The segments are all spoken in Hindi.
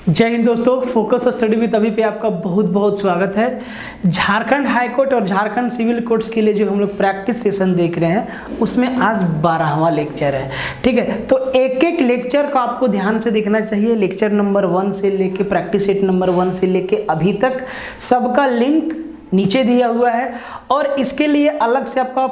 जय हिंद दोस्तों, फोकस स्टडी विद अभी पे आपका बहुत बहुत स्वागत है। झारखंड हाई कोर्ट और झारखंड सिविल कोर्ट्स के लिए जो हम लोग प्रैक्टिस सेशन देख रहे हैं उसमें आज 12वां लेक्चर है। ठीक है, तो एक एक लेक्चर को आपको ध्यान से देखना चाहिए। लेक्चर नंबर 1 से लेके प्रैक्टिस सेट नंबर 1 से लेके अभी तक सबका लिंक नीचे दिया हुआ है और इसके लिए अलग से आपका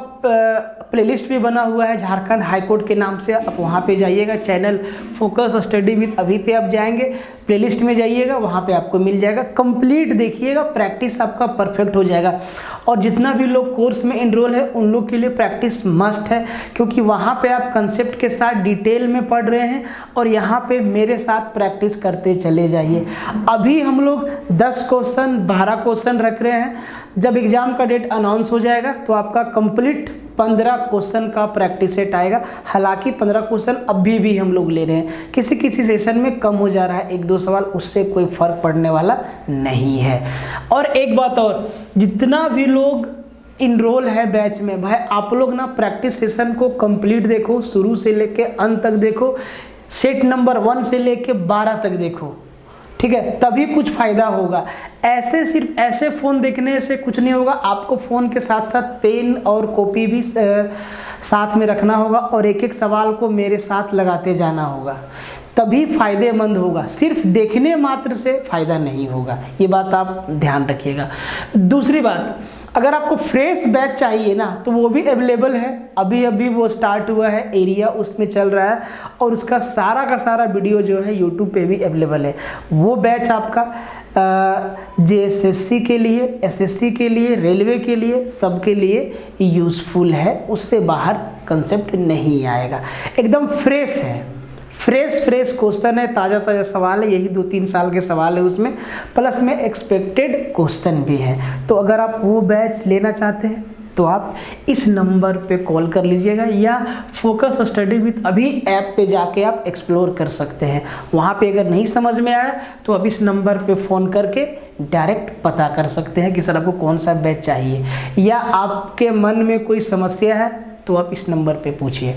प्लेलिस्ट भी बना हुआ है झारखंड हाई कोर्ट के नाम से। आप वहाँ पे जाइएगा, चैनल फोकस स्टडी विद अभी पे आप जाएंगे, प्लेलिस्ट में जाइएगा, वहाँ पे आपको मिल जाएगा। कंप्लीट देखिएगा, प्रैक्टिस आपका परफेक्ट हो जाएगा। और जितना भी लोग कोर्स में एनरोल है उन लोग के लिए प्रैक्टिस मस्ट है, क्योंकि वहाँ पे आप कंसेप्ट के साथ डिटेल में पढ़ रहे हैं और यहाँ पे मेरे साथ प्रैक्टिस करते चले जाइए। अभी हम लोग 10 क्वेश्चन 12 क्वेश्चन रख रहे हैं। जब एग्जाम का डेट अनाउंस हो जाएगा तो आपका कंप्लीट 15 क्वेश्चन का प्रैक्टिस सेट आएगा। हालांकि 15 क्वेश्चन अभी भी हम लोग ले रहे हैं, किसी किसी सेशन में कम हो जा रहा है 1-2 सवाल, उससे कोई फर्क पड़ने वाला नहीं है। और एक बात और, जितना भी लोग इनरोल है बैच में, भाई आप लोग ना प्रैक्टिस सेशन को कंप्लीट देखो, शुरू से लेके अंत तक देखो, सेट नंबर 1 से लेके 12 तक देखो। ठीक है, तभी कुछ फायदा होगा। ऐसे सिर्फ ऐसे फ़ोन देखने से कुछ नहीं होगा। आपको फ़ोन के साथ साथ पेन और कॉपी भी साथ में रखना होगा और एक एक सवाल को मेरे साथ लगाते जाना होगा, तभी फायदेमंद होगा। सिर्फ देखने मात्र से फ़ायदा नहीं होगा, ये बात आप ध्यान रखिएगा। दूसरी बात, अगर आपको फ्रेश बैच चाहिए ना तो वो भी अवेलेबल है। अभी वो स्टार्ट हुआ है, एरिया उसमें चल रहा है और उसका सारा का सारा वीडियो जो है यूट्यूब पे भी अवेलेबल है। वो बैच आपका JSSC के लिए, SSC के लिए, रेलवे के लिए, सबके लिए यूज़फुल है। उससे बाहर कंसेप्ट नहीं आएगा, एकदम फ्रेश है। फ्रेश क्वेश्चन है, ताज़ा सवाल है, यही 2-3 साल के सवाल है उसमें, प्लस में एक्सपेक्टेड क्वेश्चन भी है। तो अगर आप वो बैच लेना चाहते हैं तो आप इस नंबर पे कॉल कर लीजिएगा या फोकस स्टडी विद अभी ऐप पे जाके आप एक्सप्लोर कर सकते हैं। वहाँ पे अगर नहीं समझ में आया तो आप इस नंबर पे फ़ोन करके डायरेक्ट पता कर सकते हैं कि सर आपको कौन सा बैच चाहिए, या आपके मन में कोई समस्या है तो आप इस नंबर पे पूछिए।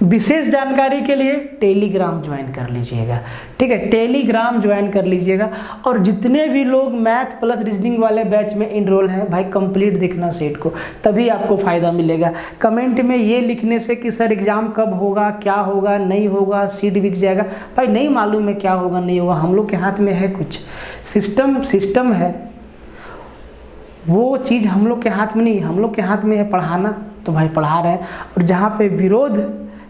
विशेष जानकारी के लिए टेलीग्राम ज्वाइन कर लीजिएगा। ठीक है, टेलीग्राम ज्वाइन कर लीजिएगा। और जितने भी लोग मैथ प्लस रीजनिंग वाले बैच में इनरोल हैं, भाई कंप्लीट देखना सेट को, तभी आपको फ़ायदा मिलेगा। कमेंट में ये लिखने से कि सर एग्ज़ाम कब होगा, क्या होगा, नहीं होगा, सीट बिक जाएगा, भाई नहीं मालूम है क्या होगा नहीं होगा। हम लोग के हाथ में है कुछ सिस्टम है, वो चीज़ हम लोग के हाथ में नहीं, हम लोग के हाथ में है पढ़ाना, तो भाई पढ़ा रहे हैं। और जहाँ पे विरोध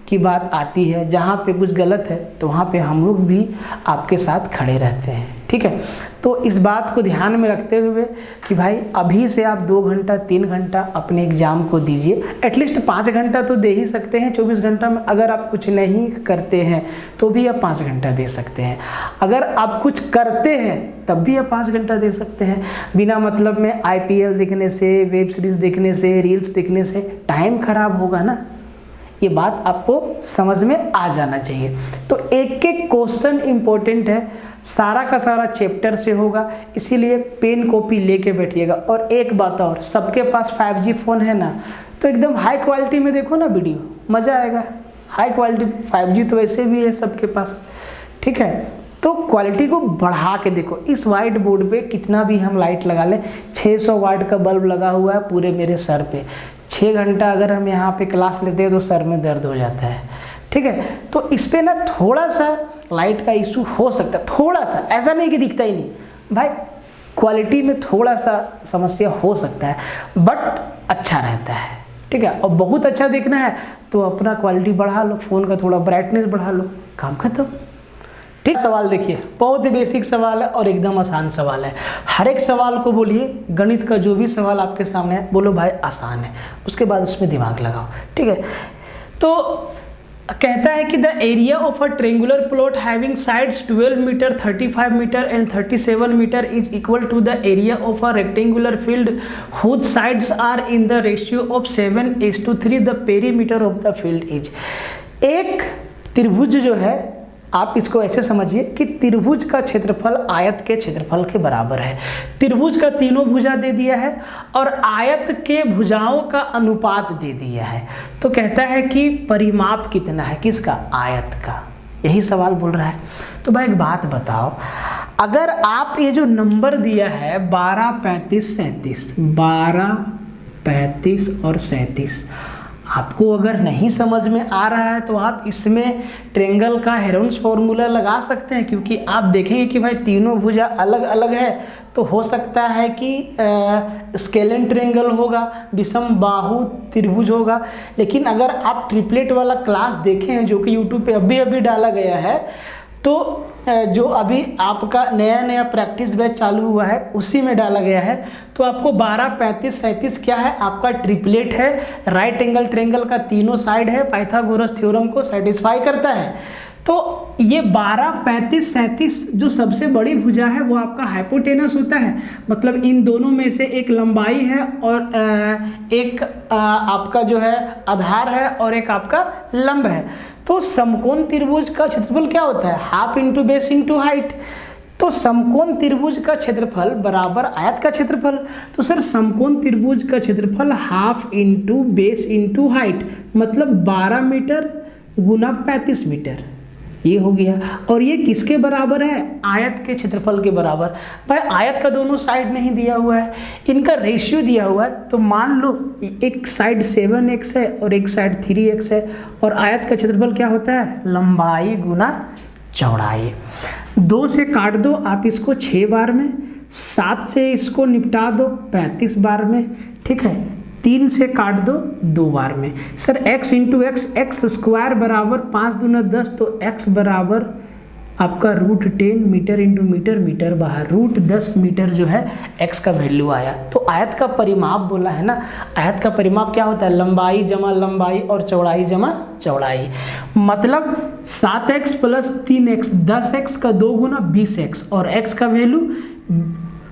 की बात आती है, जहाँ पे कुछ गलत है, तो वहाँ पे हम लोग भी आपके साथ खड़े रहते हैं। ठीक है, तो इस बात को ध्यान में रखते हुए कि भाई अभी से आप 2 घंटा 3 घंटा अपने एग्ज़ाम को दीजिए। एटलीस्ट 5 घंटा तो दे ही सकते हैं 24 घंटा में। अगर आप कुछ नहीं करते हैं तो भी आप 5 घंटा दे सकते हैं। अगर आप कुछ करते हैं तब भी आप 5 घंटा दे सकते हैं। बिना मतलब में IPL देखने से, वेब सीरीज़ देखने से, रील्स देखने से टाइम खराब होगा ना, ये बात आपको समझ में आ जाना चाहिए। तो एक एक क्वेश्चन इम्पोर्टेंट है, सारा का सारा चैप्टर से होगा, इसीलिए पेन कॉपी लेके बैठिएगा। और एक बात और, सबके पास 5G फ़ोन है ना, तो एकदम हाई क्वालिटी में देखो ना वीडियो, मज़ा आएगा। हाई क्वालिटी 5G तो वैसे भी है सबके पास। ठीक है, तो क्वालिटी को बढ़ा के देखो। इस वाइट बोर्ड पे कितना भी हम लाइट लगा लें, 600 वाट का बल्ब लगा हुआ है पूरे मेरे सर पे। 6 घंटा अगर हम यहाँ पे क्लास लेते हैं तो सर में दर्द हो जाता है। ठीक है, तो इस पे ना थोड़ा सा लाइट का इशू हो सकता है, थोड़ा सा, ऐसा नहीं कि दिखता ही नहीं, भाई क्वालिटी में थोड़ा सा समस्या हो सकता है, बट अच्छा रहता है। ठीक है, और बहुत अच्छा देखना है तो अपना क्वालिटी बढ़ा लो, फ़ोन का थोड़ा ब्राइटनेस बढ़ा लो, काम खत्म। ठीक, सवाल देखिए, बहुत ही बेसिक सवाल है और एकदम आसान सवाल है। हर एक सवाल को बोलिए, गणित का जो भी सवाल आपके सामने है बोलो भाई आसान है, उसके बाद उसमें दिमाग लगाओ। ठीक है, तो कहता है कि the area of a triangular plot having sides 12 metre 35 metre and 37 metre is equal to the area of a rectangular field whose sides are in the ratio of 7:3। The perimeter of the field is. एक त्रिभुज जो है, आप इसको ऐसे समझिए कि त्रिभुज का क्षेत्रफल आयत के क्षेत्रफल के बराबर है। त्रिभुज का तीनों भुजा दे दिया है और आयत के भुजाओं का अनुपात दे दिया है। तो कहता है कि परिमाप कितना है, किसका, आयत का। यही सवाल बोल रहा है। तो भाई एक बात बताओ, अगर आप ये जो नंबर दिया है 12, 35, 37, 12, 35 और 37, आपको अगर नहीं समझ में आ रहा है तो आप इसमें ट्रेंगल का हेरोन्स फॉर्मूला लगा सकते हैं, क्योंकि आप देखेंगे कि भाई तीनों भुजा अलग अलग है, तो हो सकता है कि स्केलेन ट्रेंगल होगा, विषम बाहु त्रिभुज होगा। लेकिन अगर आप ट्रिपलेट वाला क्लास देखें जो कि यूट्यूब पे अभी अभी डाला गया है, तो जो अभी आपका नया नया प्रैक्टिस बैच चालू हुआ है उसी में डाला गया है, तो आपको 12, 35, 37 क्या है, आपका ट्रिपलेट है, राइट एंगल ट्रायंगल का तीनों साइड है, पाइथागोरस थ्योरम को सेटिस्फाई करता है। तो ये 12, 35, 37 जो सबसे बड़ी भुजा है वो आपका हाइपोटेनस होता है, मतलब इन दोनों में से एक लंबाई है और एक आपका जो है आधार है और एक आपका लंब है। तो समकोण त्रिभुज का क्षेत्रफल क्या होता है, half into base into height. तो समकोण त्रिभुज का क्षेत्रफल बराबर आयत का क्षेत्रफल। तो सर समकोण त्रिभुज का क्षेत्रफल half into base into height, मतलब 12 मीटर गुना 35 मीटर, ये हो गया। और ये किसके बराबर है, आयत के क्षेत्रफल के बराबर। भाई आयत का दोनों साइड नहीं दिया हुआ है, इनका रेशियो दिया हुआ है। तो मान लो एक साइड 7x है और एक साइड 3x है, और आयत का क्षेत्रफल क्या होता है, लंबाई गुना चौड़ाई। 2 से काट दो आप इसको 6 बार में, 7 से इसको निपटा दो 35 बार में, ठीक है। 3 से काट दो 2 बार में। Sir x into x square बराबर 5 दूना 10, तो x बराबर आपका √10 मीटर इंटू मीटर, मीटर बाहर, √10 मीटर जो है x का वैल्यू आया। तो आयत का परिमाप बोला है ना, आयत का परिमाप क्या होता है, लंबाई जमा लंबाई और चौड़ाई जमा चौड़ाई। मतलब 7x प्लस 3x, 10x का 2 गुना 20x, और x का वैल्यू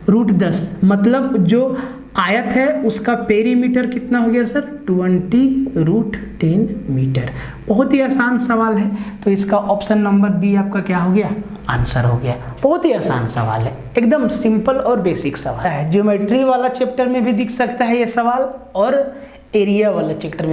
√10, मतलब जो आयत है उसका पेरीमीटर कितना हो गया सर, 20√10 मीटर। बहुत ही आसान सवाल है, तो इसका ऑप्शन नंबर बी आपका क्या हो गया, आंसर हो गया। बहुत ही आसान सवाल है, एकदम सिंपल और बेसिक सवाल है। ज्योमेट्री वाला चैप्टर में भी दिख सकता है ये सवाल, और एरिया वाला चैप्टर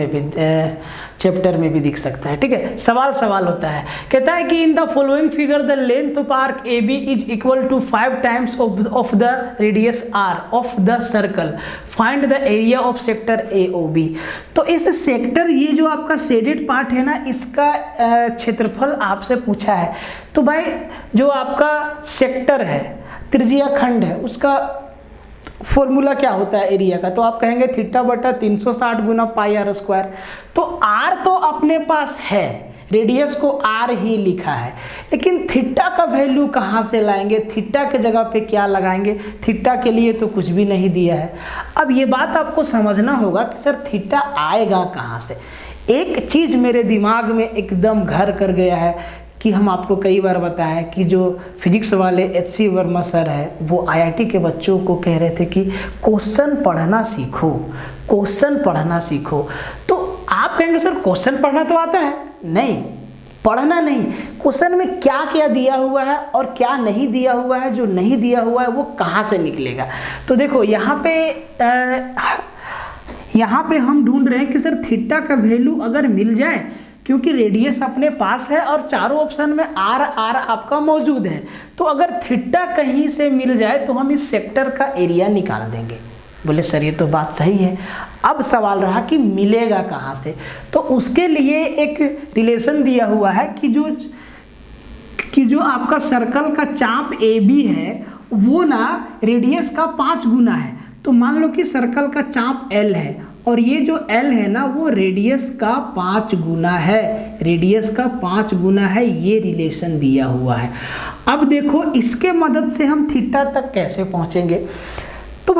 में भी दिख सकता है, ठीक है। सवाल होता है, कहता है कि in the following figure the length of arc A B is equal to 5 times of the radius R of the circle, find the area of sector A O B. तो इस सेक्टर, ये जो आपका शेडेड पार्ट है ना, इसका क्षेत्रफल आपसे पूछा है। तो भाई जो आपका सेक्टर है, त्रिज्या खंड है, उसका फॉर्मूला क्या होता है एरिया का, तो आप कहेंगे थीटा बटा 360 गुना पाई आर स्क्वायर। तो आर तो अपने पास है, रेडियस को आर ही लिखा है, लेकिन थीटा का वैल्यू कहाँ से लाएंगे, थीटा के जगह पे क्या लगाएंगे, थीटा के लिए तो कुछ भी नहीं दिया है। अब ये बात आपको समझना होगा कि सर थीटा आएगा कहाँ से। एक चीज़ मेरे दिमाग में एकदम घर कर गया है कि हम आपको कई बार बताया कि जो फिजिक्स वाले HC वर्मा सर है, वो IIT के बच्चों को कह रहे थे कि क्वेश्चन पढ़ना सीखो, क्वेश्चन पढ़ना सीखो। तो आप कहेंगे सर क्वेश्चन पढ़ना तो आता है, नहीं, पढ़ना नहीं, क्वेश्चन में क्या क्या दिया हुआ है और क्या नहीं दिया हुआ है, जो नहीं दिया हुआ है वो कहाँ से निकलेगा। तो देखो यहाँ पे हम ढूंढ रहे हैं कि सर थीटा का वैल्यू अगर मिल जाए, क्योंकि रेडियस अपने पास है और चारों ऑप्शन में आर आपका मौजूद है, तो अगर थीटा कहीं से मिल जाए तो हम इस सेक्टर का एरिया निकाल देंगे। बोले सर ये तो बात सही है, अब सवाल रहा कि मिलेगा कहाँ से। तो उसके लिए एक रिलेशन दिया हुआ है कि जो आपका सर्कल का चाप AB है वो ना रेडियस का 5 गुना है। तो मान लो कि सर्कल का चाप L है और ये जो L है ना वो रेडियस का 5 गुना है, रेडियस का 5 गुना है, ये रिलेशन दिया हुआ है। अब देखो इसके मदद से हम थीटा तक कैसे पहुंचेंगे। तो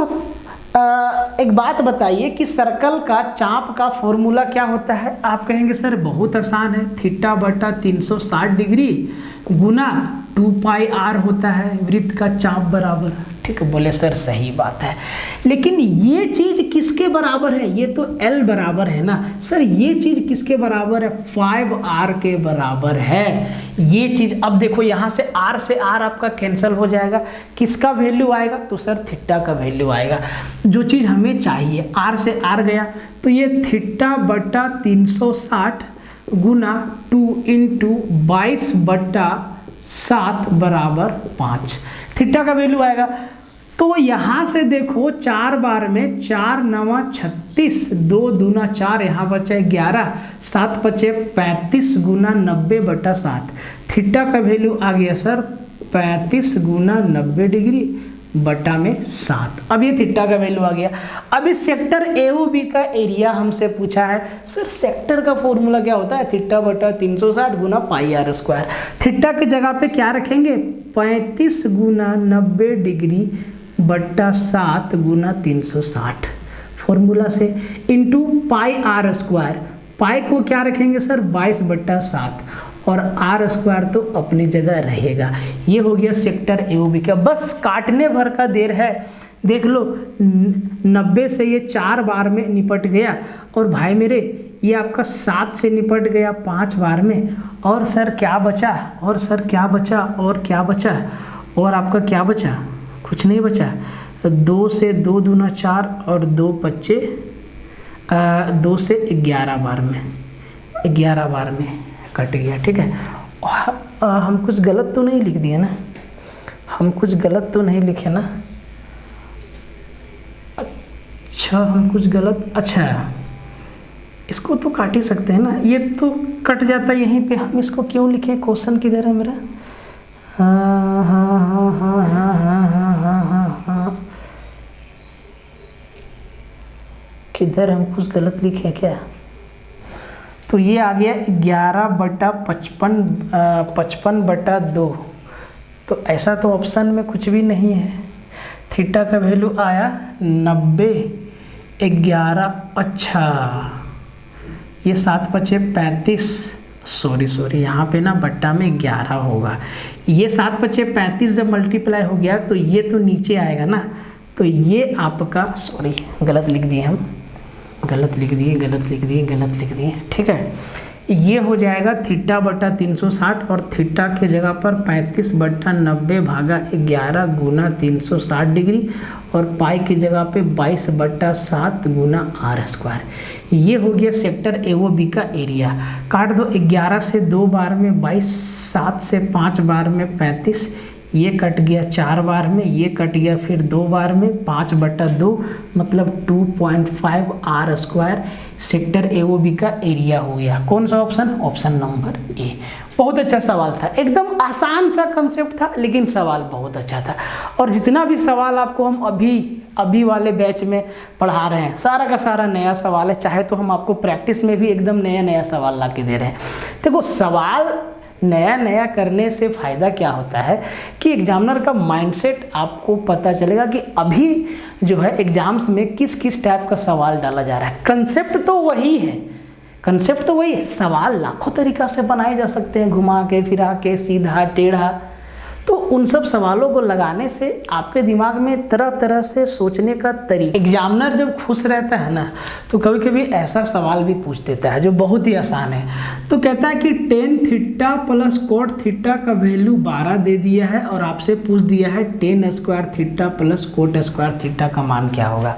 एक बात बताइए कि सर्कल का चाप का फॉर्मूला क्या होता है। आप कहेंगे सर बहुत आसान है, थीटा बटा 360 डिग्री गुना 2 पाई r होता है वृत्त का चाप बराबर, ठीक है। बोले सर सही बात है, लेकिन ये चीज किसके बराबर है, ये तो L बराबर है ना। सर ये चीज किसके बराबर है, 5r के बराबर है ये चीज। अब देखो यहाँ से R आपका कैंसिल हो जाएगा, किसका वैल्यू आएगा, तो सर थीटा का वैल्यू आएगा, जो चीज हमें चाहिए। R से R गया तो ये थीटा बटा 360 गुना 2 इंटू 22 बटा 7 बराबर 5। थीटा का वैल्यू आएगा। तो यहाँ से देखो 4 बार में 4 9 36, 2 दूना 4, यहाँ बचा 11, 7 बचे 35 गुना 90/7। थीटा का वैल्यू आ गया सर 35 गुना 90 डिग्री बटा में 7। अब ये थीटा का वैल्यू आ गया। अब इस सेक्टर AOB का एरिया हमसे पूछा है। सर सेक्टर का फॉर्मूला क्या होता है? थीटा बटा 360 गुना पाई आर स्क्वायर। थीटा की जगह पे क्या रखेंगे? 35 गुना 90 डिग्री बट्टा 7 गुना 360 फॉर्मूला से, इंटू पाई आर स्क्वायर। पाई को क्या रखेंगे सर? 22/7 और आर स्क्वायर तो अपनी जगह रहेगा। ये हो गया सेक्टर AOB का। बस काटने भर का देर है। देख लो 90 से ये 4 बार में निपट गया, और भाई मेरे ये आपका 7 से निपट गया 5 बार में। और सर क्या बचा? और सर क्या बचा? और क्या बचा? और आपका क्या बचा? कुछ नहीं बचा। 2 से 2 दूना 4 और 2 बच्चे 2 से 11 बार में, 11 बार में कट गया। ठीक है, हम कुछ गलत तो नहीं लिख दिए ना? हम कुछ गलत तो नहीं लिखे ना? अच्छा हम कुछ गलत, अच्छा इसको तो काट ही सकते हैं ना, ये तो कट जाता है यहीं पे। हम इसको क्यों लिखे? क्वेश्चन किधर है मेरा? हाँ हाँ हाँ हाँ हाँ हाँ हाँ हाँ हाँ हाँ, किधर हम कुछ गलत लिखे क्या? तो ये आ गया 11/55/2। तो ऐसा तो ऑप्शन में कुछ भी नहीं है। थीटा का वैल्यू आया 90, 11, अच्छा ये 7 बचे 35, सॉरी यहाँ पे ना बट्टा में 11 होगा। ये 7 बचे 35 जब मल्टीप्लाई हो गया तो ये तो नीचे आएगा ना, तो ये आपका, सॉरी गलत लिख दिए हम, गलत लिख दिए। ठीक है, ये हो जाएगा थीटा बटा 360, और थीटा के जगह पर 35/90 भागा 11 गुना 360 डिग्री, और पाई की जगह पे 22/7 गुना आर स्क्वायर। ये हो गया सेक्टर AOB का एरिया। काट दो, 11 से 2 बार में 22, 7 से 5 बार में 35, ये कट गया 4 बार में, ये कट गया फिर 2 बार में, 5/2 मतलब 2.5 आर स्क्वायर सेक्टर AOB का एरिया हो गया। कौन सा ऑप्शन? Option number A। बहुत अच्छा सवाल था, एकदम आसान सा कंसेप्ट था, लेकिन सवाल बहुत अच्छा था। और जितना भी सवाल आपको हम अभी वाले बैच में पढ़ा रहे हैं, सारा का सारा नया सवाल है। चाहे तो हम आपको प्रैक्टिस में भी एकदम नया सवाल ला के दे रहे हैं। देखो सवाल नया करने से फ़ायदा क्या होता है कि एग्जामिनर का माइंडसेट आपको पता चलेगा कि अभी जो है एग्जाम्स में किस टाइप का सवाल डाला जा रहा है। कंसेप्ट तो वही है, सवाल लाखों तरीक़ा से बनाए जा सकते हैं, घुमा के, फिरा के, सीधा, टेढ़ा। तो उन सब सवालों को लगाने से आपके दिमाग में तरह तरह से सोचने का तरीका। एग्जामिनर जब खुश रहता है ना, तो कभी कभी ऐसा सवाल भी पूछ देता है जो बहुत ही आसान है। तो कहता है कि tan theta plus cot theta का वैल्यू 12 दे दिया है, और आपसे पूछ दिया है tan square theta plus cot square theta का मान क्या होगा।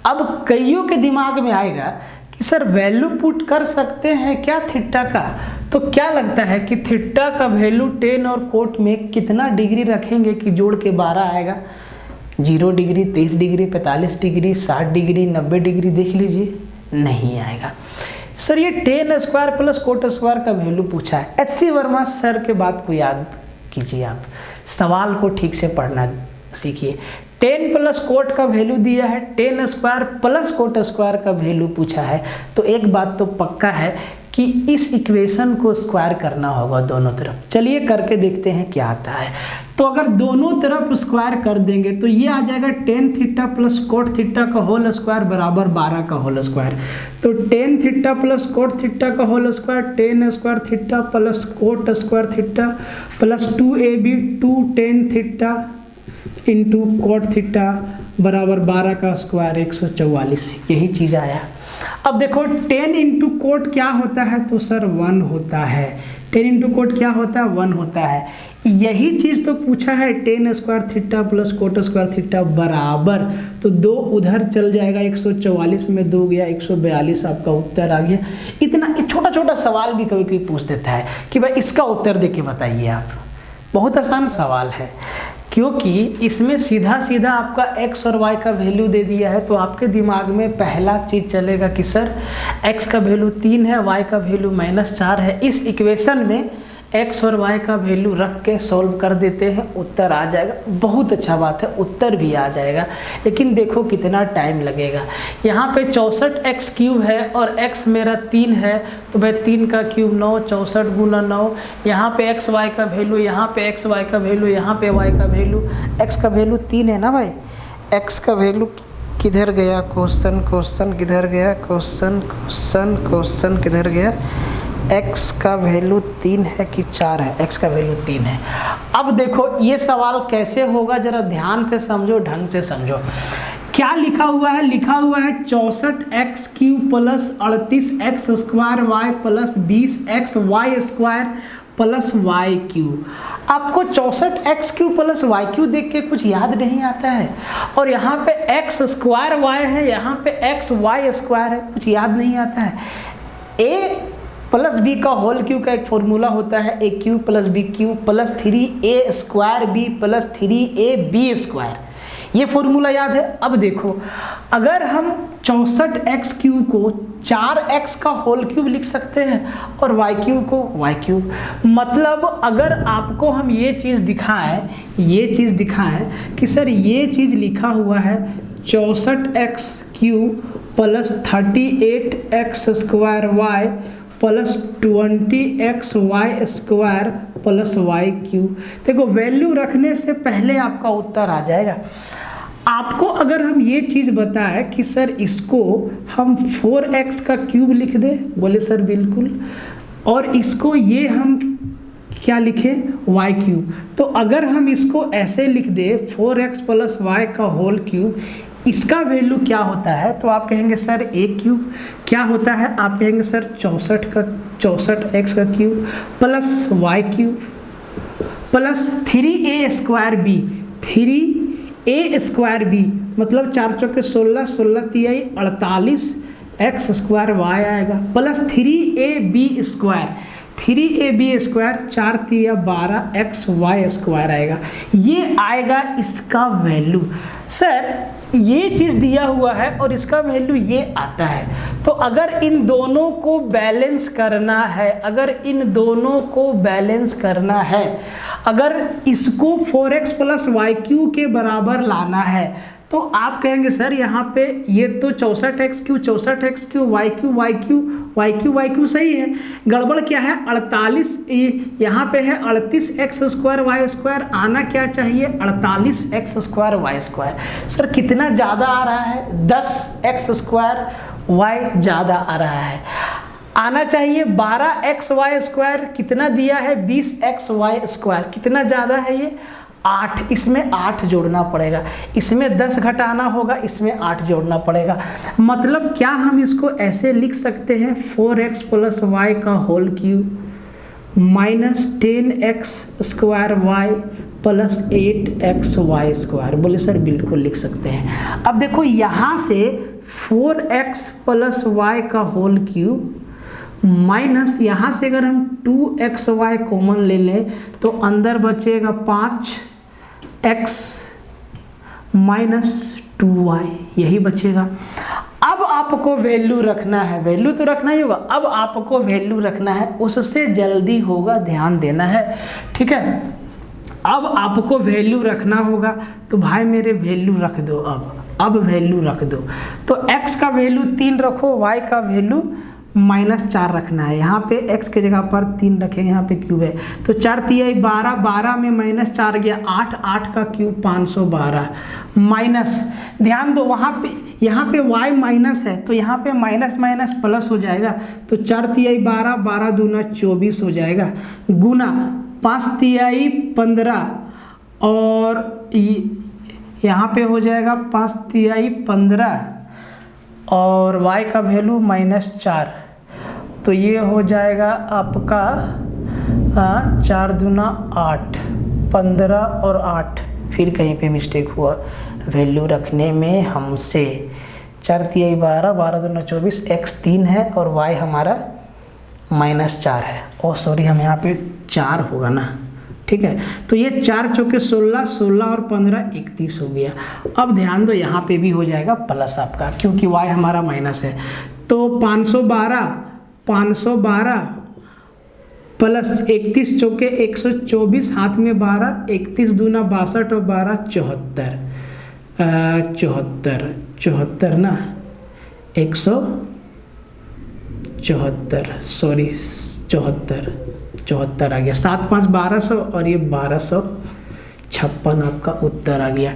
अब कईयों के दिमाग में आएगा कि सर वैल्यू पुट कर सकते हैं क्या थीटा का? तो क्या लगता है कि थीटा का वैल्यू tan और कोट में कितना डिग्री रखेंगे कि जोड़ के 12 आएगा? 0 degree, 23 degree, 45 degree, 60 degree, 90 degree, देख लीजिए, नहीं आएगा। सर ये tan square plus cot square का वैल्यू पूछा है। HC वर्मा सर के बात को याद कीजिए, आप सवाल को ठीक से पढ़ना सीखिए। tan प्लस कोट का वैल्यू दिया है, tan square plus cot square का वैल्यू पूछा है, तो एक बात तो पक्का है कि इस इक्वेशन को स्क्वायर करना होगा दोनों तरफ। चलिए करके देखते हैं क्या आता है। तो अगर दोनों तरफ स्क्वायर कर देंगे तो ये आ जाएगा tan theta plus cot theta का होल स्क्वायर बराबर 12 का होल स्क्वायर। तो tan theta plus cot theta का whole square, tan square theta plus cot square theta plus 2ab 2 tan theta into cot theta बराबर 12 का स्क्वायर 144। यही चीज़ आया। अब देखो tan इंटू कोट क्या होता है? तो सर 1 होता है। tan इंटू कोट क्या होता है? 1 होता है। यही चीज़ तो पूछा है, tan square theta plus cot square theta बराबर, तो 2 उधर चल जाएगा, 144 में 2 गया, 142 आपका उत्तर आ गया। इतना छोटा सवाल भी कभी पूछ देता है कि भाई इसका उत्तर दे के बताइए आप। बहुत आसान सवाल है। क्योंकि इसमें सीधा सीधा आपका x और y का वैल्यू दे दिया है, तो आपके दिमाग में पहला चीज़ चलेगा कि सर x का वैल्यू 3 है, y का वैल्यू -4 है। इस इक्वेशन में x और y का वैल्यू रख के सॉल्व कर देते हैं, उत्तर आ जाएगा। बहुत अच्छा बात है, उत्तर भी आ जाएगा, लेकिन देखो कितना टाइम लगेगा। यहाँ पे 64x³ है और x मेरा 3 है, तो भाई 3 का क्यूब 9, 64 गुना 9। यहाँ पे x y का वैल्यू, यहाँ पे x y का वैल्यू, यहाँ पे y का वैल्यू। x का वैल्यू 3 है ना भाई, x का वैल्यू किधर गया, क्वेश्चन किधर गया, क्वेश्चन किधर गया। x का वैल्यू 3 है कि 4 है, x का वैल्यू 3 है। अब देखो ये सवाल कैसे होगा, जरा ध्यान से समझो, ढंग से समझो। क्या लिखा हुआ है, लिखा हुआ है 64x³ plus 38x² y plus 20xy² plus y³। आपको 64x³ प्लस y³ देख के कुछ याद नहीं आता है, और यहाँ पे x² y है, यहाँ पे xy² है, कुछ याद नहीं आता है। a प्लस बी का होल क्यूब का एक फॉर्मूला होता है, a³ plus b³ plus 3a² plus 3ab²। ये फॉर्मूला याद है। अब देखो, अगर हम 64x³ को 4x का होल क्यूब लिख सकते हैं और y³ को y³, मतलब अगर आपको हम ये चीज़ दिखाएं कि सर ये चीज़ लिखा हुआ है 64x³ plus 38x² y plus 20xy² plus y³। देखो वैल्यू रखने से पहले आपका उत्तर आ जाएगा। आपको अगर हम ये चीज़ बताएं कि सर इसको हम 4x का क्यूब लिख दें, बोले सर बिल्कुल, और इसको ये हम क्या लिखें, y³। तो अगर हम इसको ऐसे लिख दें 4x प्लस y का होल क्यूब, इसका वैल्यू क्या होता है, तो आप कहेंगे सर a³ क्या होता है, आप कहेंगे सर 64x का cube plus y³ plus 3a² b मतलब 4 चौके 16, 16 तिहाई 48 x² y आएगा प्लस 3ab², 4 तिया 12 xy² आएगा। ये आएगा इसका वैल्यू। सर ये चीज़ दिया हुआ है और इसका वैल्यू ये आता है, तो अगर इन दोनों को बैलेंस करना है, अगर इसको 4x प्लस y³ के बराबर लाना है, तो आप कहेंगे सर यहाँ पे ये तो 64x³ y³ सही है, गड़बड़ क्या है 48, यहाँ पे है 38x² y², आना क्या चाहिए 48x² y²। सर कितना ज़्यादा आ रहा है, 10x² y ज़्यादा आ रहा है, आना चाहिए 12xy², कितना दिया है 20xy², कितना ज़्यादा है ये 8, इसमें 8 जोड़ना पड़ेगा, इसमें 10 घटाना होगा, इसमें 8 जोड़ना पड़ेगा। मतलब क्या हम इसको ऐसे लिख सकते हैं 4x प्लस y का whole cube minus 10x² y plus 8xy²। बोले सर बिल्कुल लिख सकते हैं। अब देखो यहाँ से 4x प्लस y का होल क्यूब माइनस यहाँ से अगर हम 2xy कॉमन ले लें तो अंदर बचेगा 5x माइनस 2y, यही बचेगा। अब आपको वैल्यू रखना है, वैल्यू तो रखना ही होगा, अब आपको वैल्यू रखना है, उससे जल्दी होगा, ध्यान देना है, ठीक है। अब आपको वैल्यू रखना होगा, तो भाई मेरे वैल्यू रख दो, अब वैल्यू रख दो। तो x का वैल्यू 3 रखो, y का वैल्यू -4 रखना है। यहाँ पे x के जगह पर 3 रखेंगे, यहाँ पे क्यूब है, तो 4 तिहाई 12, 12 में -4 गया 8, 8 का क्यूब 512 माइनस, ध्यान दो वहाँ पे, यहाँ पे y माइनस है, तो यहाँ पे माइनस माइनस प्लस हो जाएगा, तो 4 तिहाई 12, 12 दूना 24 हो जाएगा, गुना 5 तिहाई 15 और यहाँ पे हो जाएगा 5 तिहाई 15 और y का वैल्यू -4, तो ये हो जाएगा आपका 4 दूना 8, 15 और 8, फिर कहीं पे मिस्टेक हुआ वैल्यू रखने में हमसे। 4 तिहाई 12, 12 दूना 24, x 3 है और y हमारा -4 है। ओ सॉरी, हम यहाँ पे 4 होगा ना, ठीक है। तो ये 4 चौके 16, 16 और 15 31 हो गया। अब ध्यान दो यहाँ पे भी हो जाएगा प्लस आपका, क्योंकि y हमारा माइनस है। तो 512 प्लस 31 चौके 124, हाथ में 12, 31 दूना 62 और 12 74, 74 ना 174, सॉरी 74 आ गया। 7 5 1200 और ये 1256 आपका उत्तर आ गया।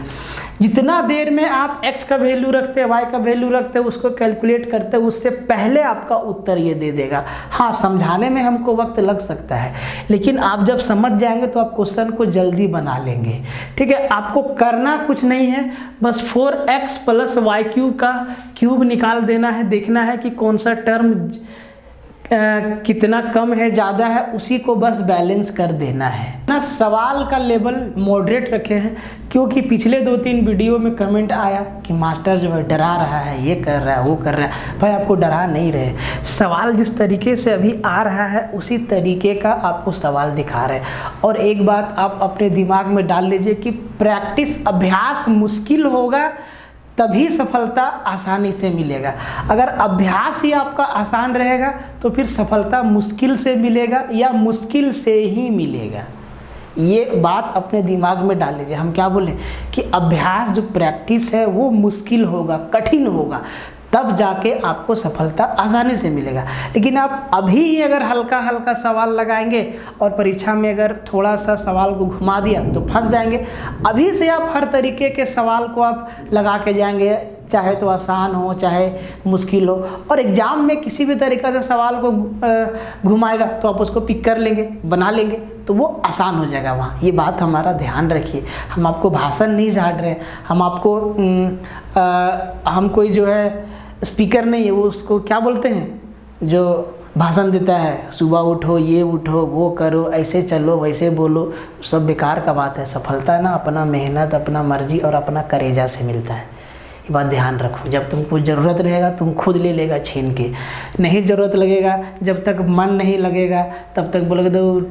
जितना देर में आप x का वैल्यू रखते हैं, y का वैल्यू रखते हैं, उसको कैलकुलेट करते हैं, उससे पहले आपका उत्तर ये दे देगा। हाँ, समझाने में हमको वक्त लग सकता है, लेकिन आप जब समझ जाएंगे तो आप क्वेश्चन को जल्दी बना लेंगे। ठीक है, आपको करना कुछ नहीं है, बस 4x + y³ का क्यूब निकाल देना है। देखना है कि कौन सा टर्म कितना कम है ज़्यादा है, उसी को बस बैलेंस कर देना है ना। सवाल का लेवल मॉडरेट रखे हैं, क्योंकि पिछले 2-3 वीडियो में कमेंट आया कि मास्टर जो है डरा रहा है, ये कर रहा है, वो कर रहा है। भाई आपको डरा नहीं रहे, सवाल जिस तरीके से अभी आ रहा है उसी तरीके का आपको सवाल दिखा रहे हैं। और एक बात आप अपने दिमाग में डाल लीजिए कि प्रैक्टिस, अभ्यास मुश्किल होगा तभी सफलता आसानी से मिलेगा। अगर अभ्यास ही आपका आसान रहेगा तो फिर सफलता मुश्किल से मिलेगा या मुश्किल से ही मिलेगा। ये बात अपने दिमाग में डाल लीजिए। हम क्या बोले कि अभ्यास, जो प्रैक्टिस है वो मुश्किल होगा, कठिन होगा, तब जाके आपको सफलता आसानी से मिलेगा। लेकिन आप अभी ही अगर हल्का हल्का सवाल लगाएंगे और परीक्षा में अगर थोड़ा सा सवाल को घुमा दिया तो फंस जाएंगे। अभी से आप हर तरीके के सवाल को आप लगा के जाएंगे, चाहे तो आसान हो चाहे मुश्किल हो, और एग्जाम में किसी भी तरीक़े से सवाल को घुमाएगा तो आप उसको पिक कर लेंगे, बना लेंगे, तो वो आसान हो जाएगा वहाँ। ये बात हमारा ध्यान रखिए। हम आपको भाषण नहीं झाड़ रहे, हम आपको हम कोई जो है स्पीकर नहीं है, वो उसको क्या बोलते हैं जो भाषण देता है, सुबह उठो, ये उठो, वो करो, ऐसे चलो, वैसे बोलो, सब बेकार का बात है। सफलता ना अपना मेहनत, अपना मर्जी और अपना करेजा से मिलता है। ये बात ध्यान रखो। जब तुमको ज़रूरत रहेगा तुम खुद ले लेगा छीन के, नहीं ज़रूरत लगेगा, जब तक मन नहीं लगेगा तब तक बोलोगे तो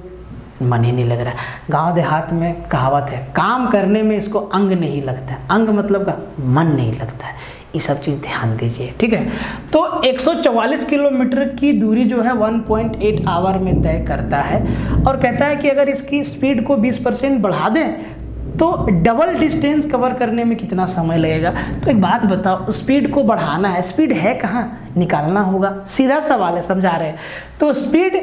मन ही नहीं लग रहा। गांव देहात में कहावत है, काम करने में इसको अंग नहीं लगता। अंग मतलब का मन नहीं लगता है। ये सब चीज़ ध्यान दीजिए, ठीक है। तो 144 किलोमीटर की दूरी जो है 1.8 आवर में तय करता है, और कहता है कि अगर इसकी स्पीड को 20% बढ़ा दें तो डबल डिस्टेंस कवर करने में कितना समय लगेगा। तो एक बात बताओ, स्पीड को बढ़ाना है, स्पीड है कहाँ, निकालना होगा। सीधा सवाल है, समझा रहे हैं। तो स्पीड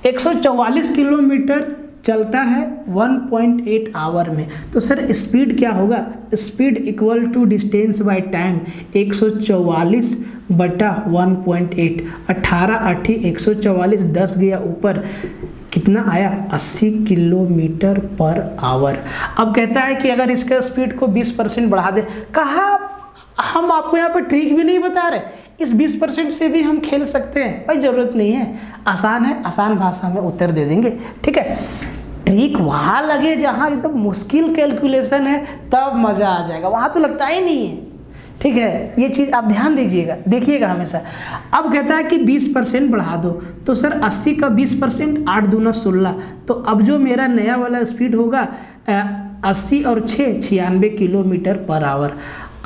144 किलोमीटर चलता है 1.8 आवर में, तो सर स्पीड क्या होगा? Speed equal to distance by time, 144 बटा 1.8, 18 8 144, 10 गया ऊपर, कितना आया 80 किलोमीटर पर आवर। अब कहता है कि अगर इसका स्पीड को 20% बढ़ा दे। कहा हम आपको यहाँ पर ट्रिक भी नहीं बता रहे, इस 20% से भी हम खेल सकते हैं, भाई ज़रूरत नहीं है, आसान है, आसान भाषा में उत्तर दे देंगे, ठीक है। ट्रिक वहाँ लगे जहाँ एकदम मुश्किल कैलकुलेशन है, तब मज़ा आ जाएगा, वहाँ तो लगता ही नहीं है, ठीक है। ये चीज़ आप ध्यान दीजिएगा, देखिएगा हमेशा। अब कहता है कि 20% बढ़ा दो, तो सर 80 का 20%, 8 दूना 16, तो अब जो मेरा नया वाला स्पीड होगा 80 और 6 96 किलोमीटर पर आवर।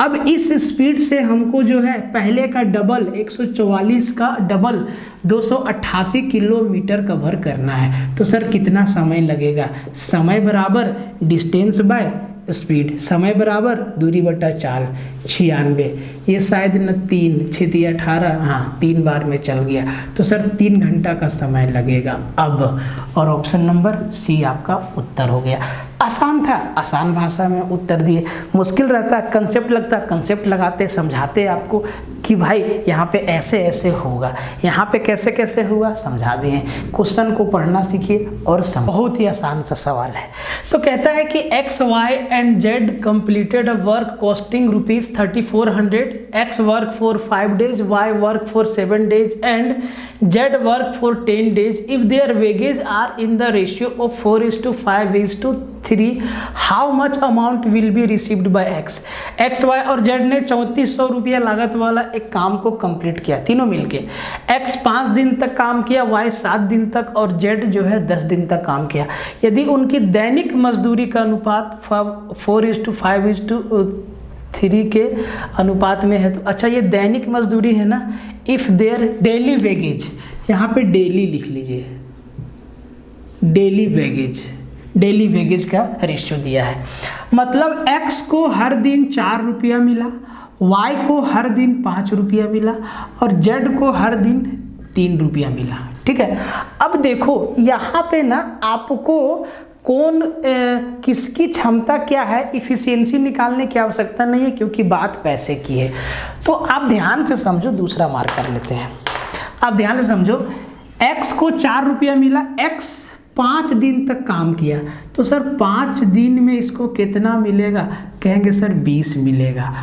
अब इस स्पीड से हमको जो है पहले का डबल 144 का डबल 288 किलोमीटर कवर करना है। तो सर कितना समय लगेगा? समय बराबर डिस्टेंस बाय स्पीड, समय बराबर दूरी बटा 4, 96। ये शायद न 3 6 3 18, हाँ 3 बार में चल गया, तो सर 3 घंटा का समय लगेगा अब। और ऑप्शन नंबर सी आपका उत्तर हो गया। आसान था, आसान भाषा में उत्तर दिए। मुश्किल रहता, कंसेप्ट लगता, कंसेप्ट लगाते, समझाते आपको कि भाई यहाँ पे ऐसे ऐसे होगा, यहाँ पे कैसे कैसे होगा, समझा दिए। क्वेश्चन को पढ़ना सीखिए और बहुत ही आसान सा सवाल है। तो कहता है कि X, Y and Z completed a work costing ₹3400, X work for 5 days, Y work for 7 days and Z work for 10 days if their wages are in the ratio of 4:5:3. 3 how much amount will be received by X. X Y और जेड ने 3400 रुपया लागत वाला एक काम को कंप्लीट किया तीनों मिलके। एक्स 5 दिन तक काम किया, वाई 7 दिन तक और जेड जो है 10 दिन तक काम किया। यदि उनकी दैनिक मजदूरी का अनुपात 4:5:3 के अनुपात में है तो अच्छा ये दैनिक मजदूरी है ना। इफ़ देयर डेली वेगेज, यहाँ पे डेली लिख लीजिए, डेली वेगेज का रेशियो दिया है। मतलब x को हर दिन 4 रुपया मिला, y को हर दिन 5 रुपया मिला और z को हर दिन 3 रुपया मिला। ठीक है, अब देखो यहाँ पे ना आपको किसकी क्षमता क्या है, इफिशियंसी निकालने की आवश्यकता नहीं है क्योंकि बात पैसे की है। तो आप ध्यान से समझो, दूसरा मार्क कर लेते हैं। आप ध्यान से समझो, x को 4 रुपया मिला, x 5 दिन तक काम किया तो सर 5 दिन में इसको कितना मिलेगा, कहेंगे सर 20 मिलेगा।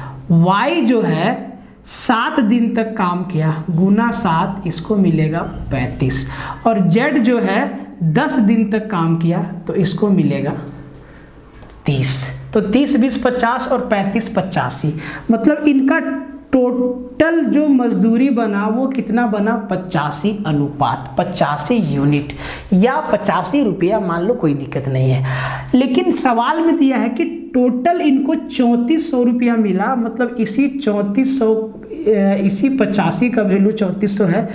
y जो है 7 दिन तक काम किया, गुना 7 इसको मिलेगा 35 और z जो है 10 दिन तक काम किया तो इसको मिलेगा 30। तो 30 20 50 और 35 85, मतलब इनका टोटल जो मजदूरी बना वो कितना बना, 85 अनुपात 85 यूनिट या 85 रुपया मान लो, कोई दिक्कत नहीं है। लेकिन सवाल में दिया है कि टोटल इनको 3400 रुपया मिला, मतलब इसी 85 का वैल्यू 3400 है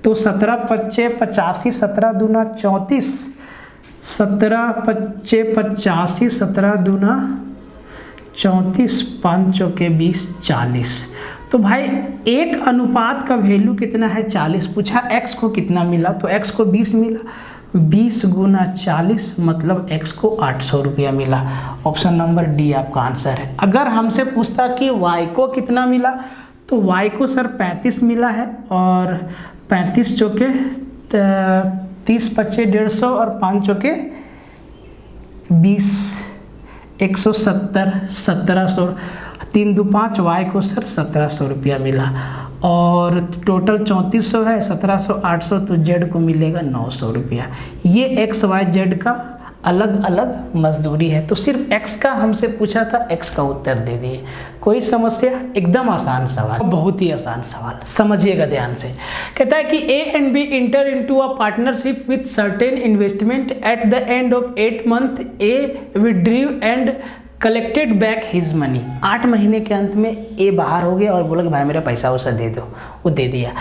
तो 17 पच्चे 85, 17 दूना 34, 17 पच्चे 85, 17 दूना 34, 5 चौके 20, 40। तो भाई एक अनुपात का वैल्यू कितना है, 40। पूछा x को कितना मिला तो x को 20 मिला, 20 गुना 40 मतलब x को 800 रुपया मिला। ऑप्शन नंबर डी आपका आंसर है। अगर हमसे पूछता कि y को कितना मिला तो y को सर 35 मिला है और 35 चौके 30 पच्चे 150 और 5 चौके 20, 170, 1700, 3 दो 5, y को सर 1700 रुपया मिला और टोटल 3400 है, 1700 800 तो z को मिलेगा 900 रुपया। ये x y z का अलग अलग मजदूरी है। तो सिर्फ x का हमसे पूछा था, x का उत्तर दे दिए। कोई समस्या, एकदम आसान सवाल, बहुत ही आसान सवाल, समझिएगा ध्यान से। कहता है कि A and B inter into a partnership with certain investment at the end of 8 month A विड्रीव and collected back his money. 8 महीने के अंत में ए बाहर हो गया और बोला कि भाई मेरा पैसा उसे दे दो, वो दे दिया।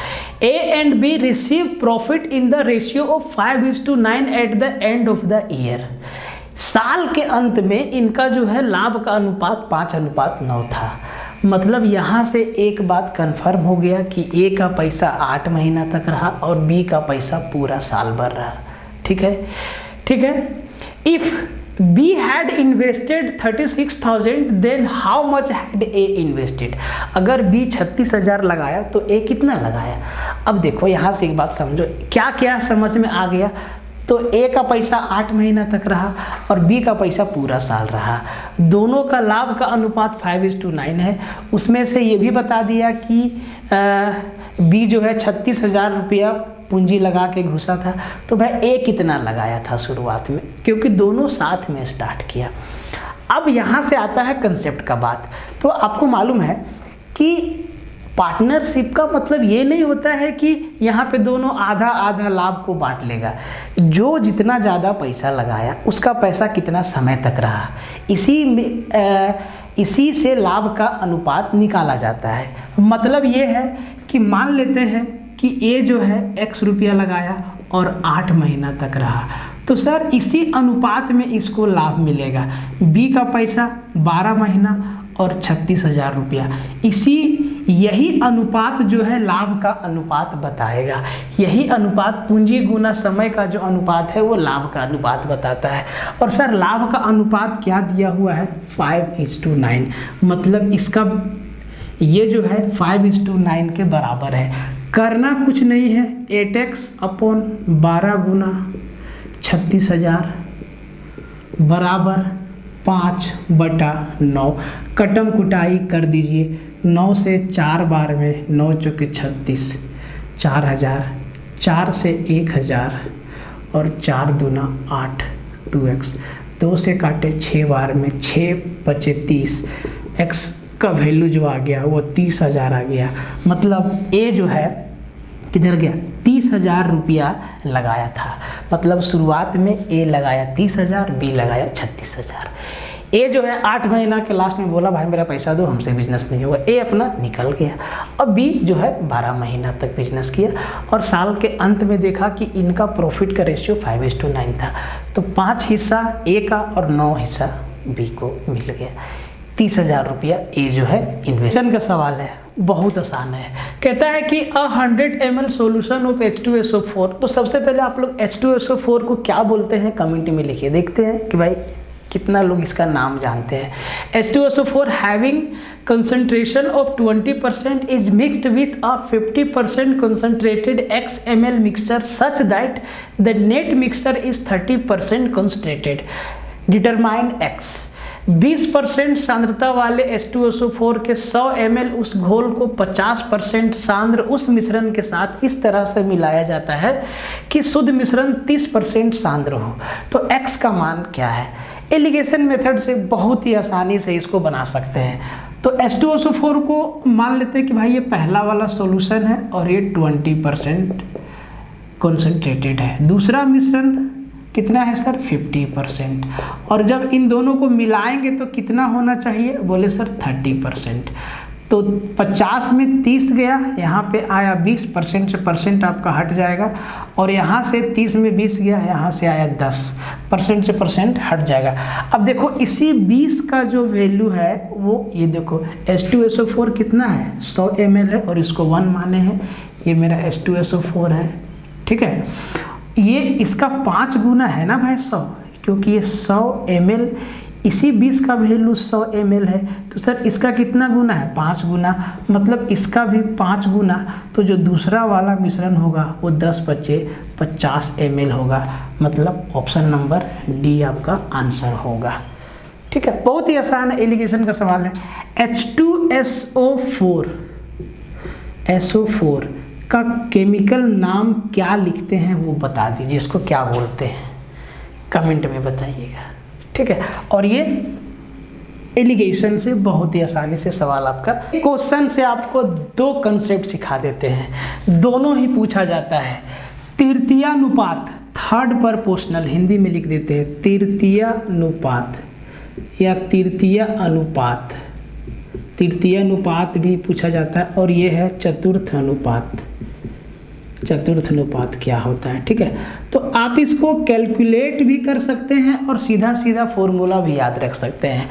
A and B receive profit in the ratio of 5:9 at the end of the year. साल के अंत में इनका जो है लाभ का अनुपात 5:9 था। मतलब यहाँ से एक बात कंफर्म हो गया कि ए का पैसा 8 महीना तक रहा और बी का पैसा पूरा साल भर रहा। ठीक है, ठीक है। If B had invested 36,000 then how much had A invested। अगर B 36,000 लगाया तो A कितना लगाया। अब देखो यहाँ से एक बात समझो, क्या क्या समझ में आ गया। तो A का पैसा 8 महीना तक रहा और B का पैसा पूरा साल रहा। दोनों का लाभ का अनुपात 5:9 है। उसमें से ये भी बता दिया कि B जो है 36,000 रुपया पूंजी लगा के घुसा था। तो भाई ए कितना लगाया था शुरुआत में, क्योंकि दोनों साथ में स्टार्ट किया। अब यहाँ से आता है कंसेप्ट का बात। तो आपको मालूम है कि पार्टनरशिप का मतलब ये नहीं होता है कि यहाँ पे दोनों आधा आधा लाभ को बांट लेगा। जो जितना ज़्यादा पैसा लगाया उसका पैसा कितना समय तक रहा, इसी से लाभ का अनुपात निकाला जाता है। मतलब ये है कि मान लेते हैं कि ए जो है x रुपया लगाया और 8 महीना तक रहा, तो सर इसी अनुपात में इसको लाभ मिलेगा। बी का पैसा 12 महीना और 36,000 रुपया। यही अनुपात जो है लाभ का अनुपात बताएगा। यही अनुपात पूंजी गुना समय का जो अनुपात है वो लाभ का अनुपात बताता है। और सर लाभ का अनुपात क्या दिया हुआ है, 5:9। मतलब इसका ये जो है 5:9 के बराबर है। करना कुछ नहीं है, 8x अपॉन 12 गुना 36,000 बराबर 5/9। कटम कुटाई कर दीजिए, 9 से 4 बार में 9 चौके 36, 4,000, 4 से 1,000 और 4 दूना 8, 2x। 2 से काटे 6 बार में 6 बचे 30, x का वैल्यू जो आ गया वो 30,000 आ गया। मतलब ए जो है किधर गया, 30,000 रुपया लगाया था। मतलब शुरुआत में ए लगाया 30,000, बी लगाया 36,000। ए जो है 8 महीना के लास्ट में बोला भाई मेरा पैसा दो, हमसे बिजनेस नहीं होगा, ए अपना निकल गया। अब बी जो है 12 महीना तक बिजनेस किया और साल के अंत में देखा कि इनका प्रॉफिट का रेशियो 5:9 था। तो 5 हिस्सा ए का और 9 हिस्सा बी को मिल गया। 30,000 रुपया ए जो है इन्वेस्टमेंट का सवाल है, बहुत आसान है। कहता है कि 100 ml सोल्यूशन ऑफ H2SO4। तो सबसे पहले आप लोग H2SO4 को क्या बोलते हैं कमेंट में लिखिए, देखते हैं कि भाई कितना लोग इसका नाम जानते हैं। H2SO4 having concentration of 20% is mixed with a 50% concentrated x ml mixture such that the net mixture is 30% concentrated. Determine x। 20% सांद्रता वाले H2SO4 के 100 ml उस घोल को 50% सांद्र उस मिश्रण के साथ इस तरह से मिलाया जाता है कि शुद्ध मिश्रण 30% सांद्र हो। तो x का मान क्या है? एलिगेशन मेथड से बहुत ही आसानी से इसको बना सकते हैं। तो H2SO4 को मान लेते हैं कि भाई ये पहला वाला सॉल्यूशन है और ये 20% कॉन्सेंट्रेटेड है। दूसरा मिश्रण कितना है सर? 50%। और जब इन दोनों को मिलाएंगे तो कितना होना चाहिए? बोले सर 30%। तो 50 में 30 गया, यहाँ पे आया 20%, से परसेंट आपका हट जाएगा। और यहाँ से 30 में 20 गया, यहाँ से आया 10%, से परसेंट हट जाएगा। अब देखो इसी 20 का जो वैल्यू है वो ये देखो H2SO4 कितना है? 100 ml है और इसको 1 माने हैं। ये मेरा H2SO4 है, ठीक है। ये इसका 5 गुना है ना भाई 100, क्योंकि ये 100 ml, इसी 20 का वैल्यू 100 ml है। तो सर इसका कितना गुना है? 5 गुना। मतलब इसका भी 5 गुना। तो जो दूसरा वाला मिश्रण होगा वो 10 बचे 50 ml होगा। मतलब ऑप्शन नंबर डी आपका आंसर होगा, ठीक है। बहुत ही आसान है, एलिगेशन का सवाल है। H2SO4 का केमिकल नाम क्या लिखते हैं वो बता दीजिए, इसको क्या बोलते हैं कमेंट में बताइएगा, ठीक है। और ये एलिगेशन से बहुत ही आसानी से सवाल आपका, क्वेश्चन से आपको 2 कंसेप्ट सिखा देते हैं, दोनों ही पूछा जाता है। तृतीयानुपात, थर्ड प्रोपोर्शनल, हिंदी में लिख देते हैं तृतीयानुपात या तृतीय अनुपात। तृतीय अनुपात भी पूछा जाता है। और ये है चतुर्थ अनुपात। चतुर्थ अनुपात क्या होता है, ठीक है। तो आप इसको कैलकुलेट भी कर सकते हैं और सीधा सीधा फॉर्मूला भी याद रख सकते हैं।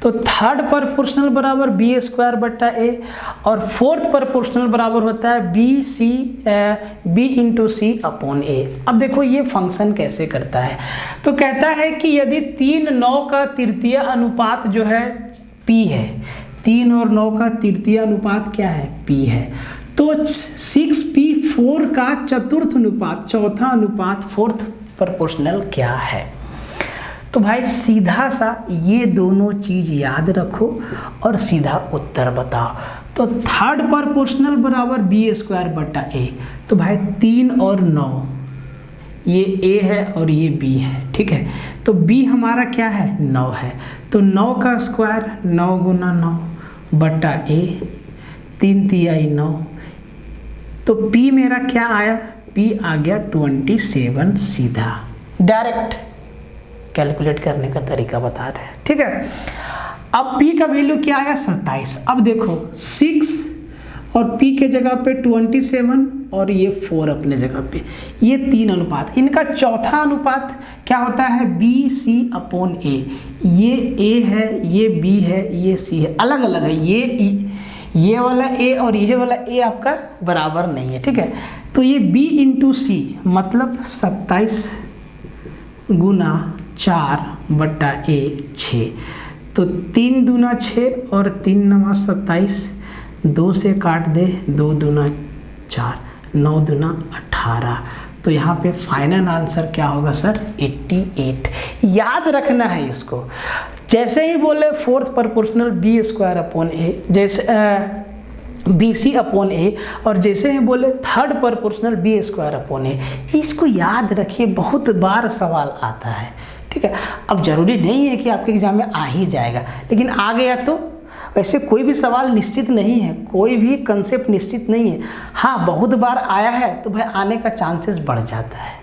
तो थर्ड प्रोपोर्शनल बराबर B² A और फोर्थ प्रोपोर्शनल बराबर होता है B into C upon A। अब देखो ये फंक्शन कैसे करता है। तो कहता है कि यदि 3/9 का तृतीय अनुपात जो है P है, 3 और 9 का तृतीय अनुपात क्या है? P है। तो 6P4 का चतुर्थ अनुपात, चौथा अनुपात, फोर्थ प्रोपोर्शनल क्या है? तो भाई सीधा सा ये दोनों चीज याद रखो और सीधा उत्तर बताओ। तो थर्ड प्रोपोर्शनल बराबर B² A। तो भाई 3 और 9, ये A है और ये B है, ठीक है। तो B हमारा क्या है? 9 है। तो 9 का स्क्वायर 9 गुना 9 बटा A, 3 तिहाई 9। तो P मेरा क्या आया? P आ गया 27 सीधा। डायरेक्ट कैलकुलेट करने का तरीका बता रहे हैं, ठीक है। अब P का वैल्यू क्या आया? 27। अब देखो 6 और P के जगह पे 27 और ये 4 अपने जगह पे, ये 3 अनुपात। इनका चौथा अनुपात क्या होता है? BC upon A। ये A है, ये B है, ये C है, अलग अलग है। ये वाला A और ये वाला A आपका बराबर नहीं है, ठीक है। तो ये B इंटू C मतलब 27 गुना 4 बटा A 6। तो 3 दूना 6 और 3 9 27, 2 से काट दे, 2 दूना 4, 9 दूना 18। तो यहाँ पे फाइनल आंसर क्या होगा सर? 88। याद रखना है इसको। जैसे ही बोले fourth proportional B² upon A, जैसे BC अपॉन A, और जैसे ही बोले third proportional B² upon A, इसको याद रखिए, बहुत बार सवाल आता है, ठीक है। ठीक है। अब ज़रूरी नहीं है कि आपके एग्जाम में आ ही जाएगा, लेकिन आ गया तो वैसे कोई भी सवाल निश्चित नहीं है, कोई भी कंसेप्ट निश्चित नहीं है। हाँ, बहुत बार आया है तो भाई आने का चांसेस बढ़ जाता है,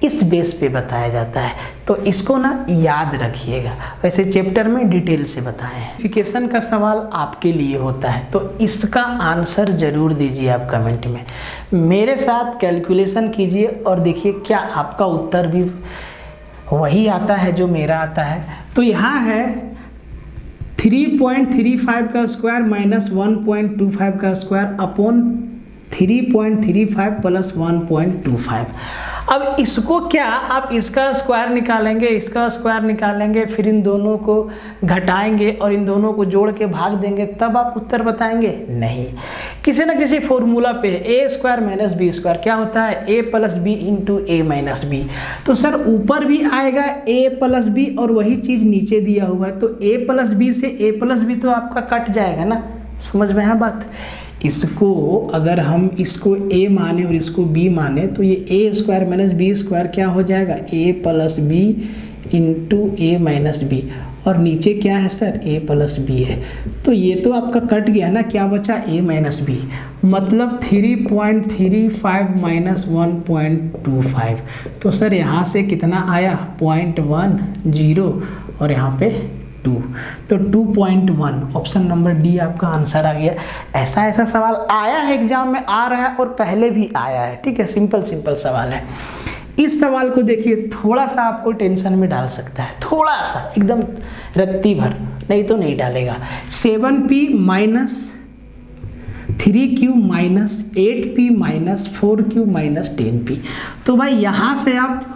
इस बेस पे बताया जाता है, तो इसको ना याद रखिएगा। वैसे चैप्टर में डिटेल से बताए हैं। वेरिफिकेशन का सवाल आपके लिए होता है, तो इसका आंसर ज़रूर दीजिए आप कमेंट में, मेरे साथ कैलकुलेशन कीजिए और देखिए क्या आपका उत्तर भी वही आता है जो मेरा आता है। तो यहाँ है 3.35 का स्क्वायर माइनस 1.25 का स्क्वायर अपॉन 3.35 प्लस 1.25। अब इसको क्या आप इसका स्क्वायर निकालेंगे, इसका स्क्वायर निकालेंगे, फिर इन दोनों को घटाएंगे और इन दोनों को जोड़ के भाग देंगे, तब आप उत्तर बताएंगे? नहीं, किसी ना किसी फॉर्मूला पे ए स्क्वायर माइनस बी स्क्वायर क्या होता है, ए plus B into A minus B. तो सर ऊपर भी आएगा ए प्लस बी और वही चीज़ नीचे दिया हुआ है, तो ए प्लस बी से ए प्लस बी तो आपका कट जाएगा ना, समझ में है बात। इसको अगर हम इसको a माने और इसको b माने तो ये a square minus B square क्या हो जाएगा, a plus B into A minus B, और नीचे क्या है सर, a प्लस बी है। तो ये तो आपका कट गया ना, क्या बचा, a माइनस बी, मतलब 3.35 माइनस 1.25। तो सर यहाँ से कितना आया, 0.10 और यहाँ पे 2, तो 2.1 ऑप्शन नंबर डी आपका आंसर आ गया। ऐसा सवाल आया है एग्जाम में, आ रहा है और पहले भी आया है, ठीक है। सिंपल सवाल है। इस सवाल को देखिए, थोड़ा सा आपको टेंशन में डाल सकता है, थोड़ा सा, एकदम रत्ती भर, नहीं तो नहीं डालेगा। 7p minus 3q minus 8p minus 4q minus 10p। तो भाई यहाँ से आप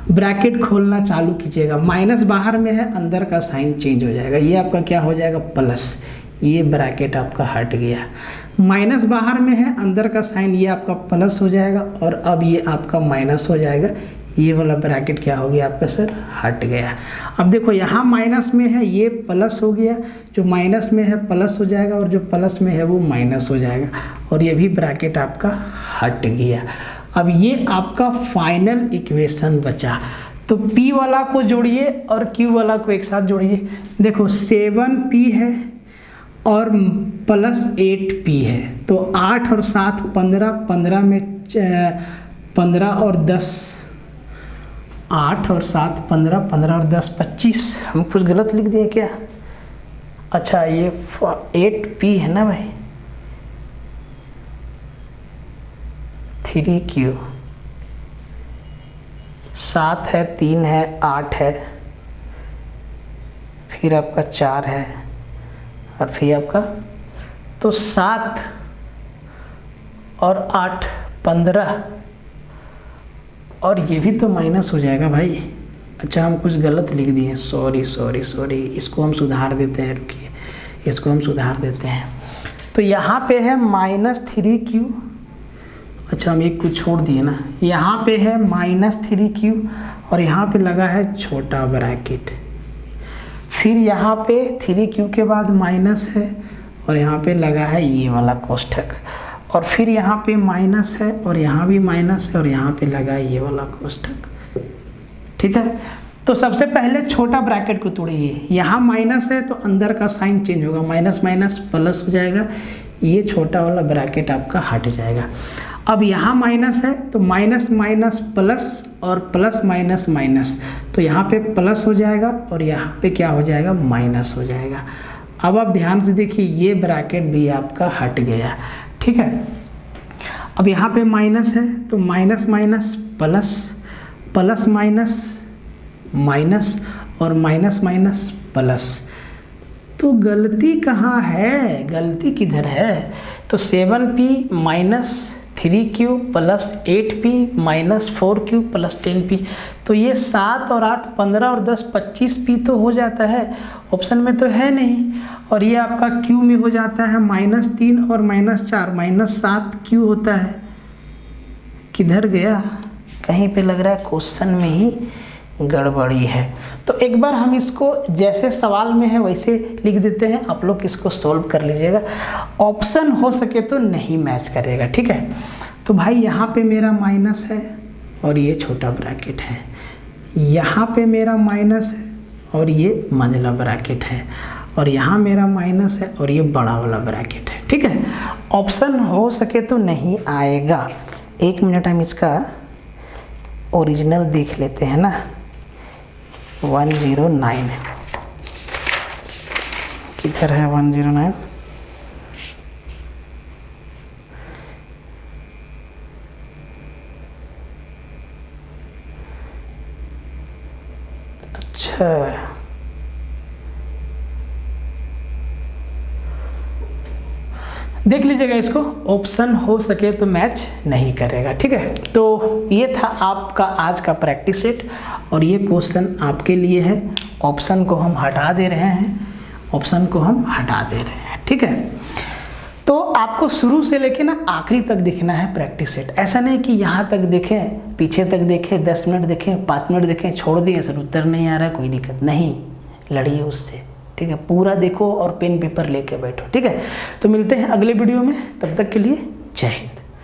ब्रैकेट खोलना चालू कीजिएगा, माइनस बाहर में है, अंदर का साइन चेंज हो जाएगा, ये आपका क्या हो जाएगा, प्लस, ये ब्रैकेट आपका हट गया। माइनस बाहर में है, अंदर का साइन, ये आपका प्लस हो जाएगा, और अब ये आपका माइनस हो जाएगा, ये वाला ब्रैकेट क्या हो गया आपका सर, हट गया। अब देखो यहाँ माइनस में है, ये प्लस हो गया, जो माइनस में है प्लस हो जाएगा, और जो प्लस में है वो माइनस हो जाएगा, और ये भी ब्रैकेट आपका हट गया। अब ये आपका फाइनल इक्वेशन बचा, तो P वाला को जोड़िए और Q वाला को एक साथ जोड़िए। देखो 7p है और प्लस 8p है, तो 8 और 7 15, 15 में 15 और 10, 8 और 7 15, 15 और 10 25। हम कुछ गलत लिख दिए क्या? अच्छा ये 8p है ना भाई, 3q, 7 है, 3 है, 8 है, फिर आपका 4 है, और फिर आपका, तो 7 और 8 15, और ये भी तो माइनस हो जाएगा भाई। अच्छा हम कुछ गलत लिख दिए, सॉरी, इसको हम सुधार देते हैं, रुकिए, इसको हम सुधार देते हैं। तो यहाँ पे है माइनस 3q, अच्छा हम एक कुछ छोड़ दिए ना, यहाँ पे है माइनस 3q और यहाँ पे लगा है छोटा ब्रैकेट, फिर यहाँ पे 3q के बाद माइनस है और यहाँ पे लगा है ये वाला कोष्ठक, और फिर यहाँ पे माइनस है और यहाँ भी माइनस है और यहाँ पे लगा है ये वाला कोष्ठक, ठीक है। तो सबसे पहले छोटा ब्रैकेट को तोड़िए, यहाँ माइनस है तो अंदर का साइन चेंज होगा, माइनस माइनस प्लस हो जाएगा, ये छोटा वाला ब्रैकेट आपका हट जाएगा। अब यहाँ माइनस है तो माइनस माइनस प्लस और प्लस माइनस माइनस, तो यहाँ पे प्लस हो जाएगा और यहाँ पे क्या हो जाएगा, माइनस हो जाएगा। अब आप ध्यान से देखिए, ये ब्रैकेट भी आपका हट गया, ठीक है। अब यहाँ पे माइनस है तो minus minus plus, plus minus minus और माइनस माइनस प्लस। तो गलती कहाँ है, गलती किधर है? तो 7p minus 3q plus 8p minus 4q plus 10p, तो ये 7 और 8 15 और 10 25p तो हो जाता है, ऑप्शन में तो है नहीं। और ये आपका q में हो जाता है -3 और -4, -7q होता है। किधर गया, कहीं पे लग रहा है क्वेश्चन में ही गड़बड़ी है। तो एक बार हम इसको जैसे सवाल में है वैसे लिख देते हैं, आप लोग इसको सॉल्व कर लीजिएगा, ऑप्शन हो सके तो नहीं मैच करेगा, ठीक है। तो भाई यहाँ पे मेरा माइनस है और ये छोटा ब्रैकेट है, यहाँ पे मेरा माइनस है और ये मंझला ब्रैकेट है, और यहाँ मेरा माइनस है और ये बड़ा वाला ब्रैकेट है। ठीक है, ऑप्शन हो सके तो नहीं आएगा। 1 मिनट हम इसका ओरिजिनल देख लेते हैं ना। 109 किधर है 109? अच्छा, देख लीजिएगा इसको, ऑप्शन हो सके तो मैच नहीं करेगा। ठीक है, तो ये था आपका आज का प्रैक्टिस सेट, और ये क्वेश्चन आपके लिए है। ऑप्शन को हम हटा दे रहे हैं, ऑप्शन को हम हटा दे रहे हैं। ठीक है, तो आपको शुरू से लेके ना आखिरी तक देखना है प्रैक्टिस सेट। ऐसा नहीं कि यहाँ तक देखें, पीछे तक देखें, 10 मिनट देखें, 5 मिनट देखें, छोड़ दिए, सर उत्तर नहीं आ रहा है, कोई दिक्कत नहीं, लड़िए उससे। ठीक है, पूरा देखो और पेन पेपर लेके बैठो। ठीक है, तो मिलते हैं अगले वीडियो में, तब तक के लिए जय हिंद।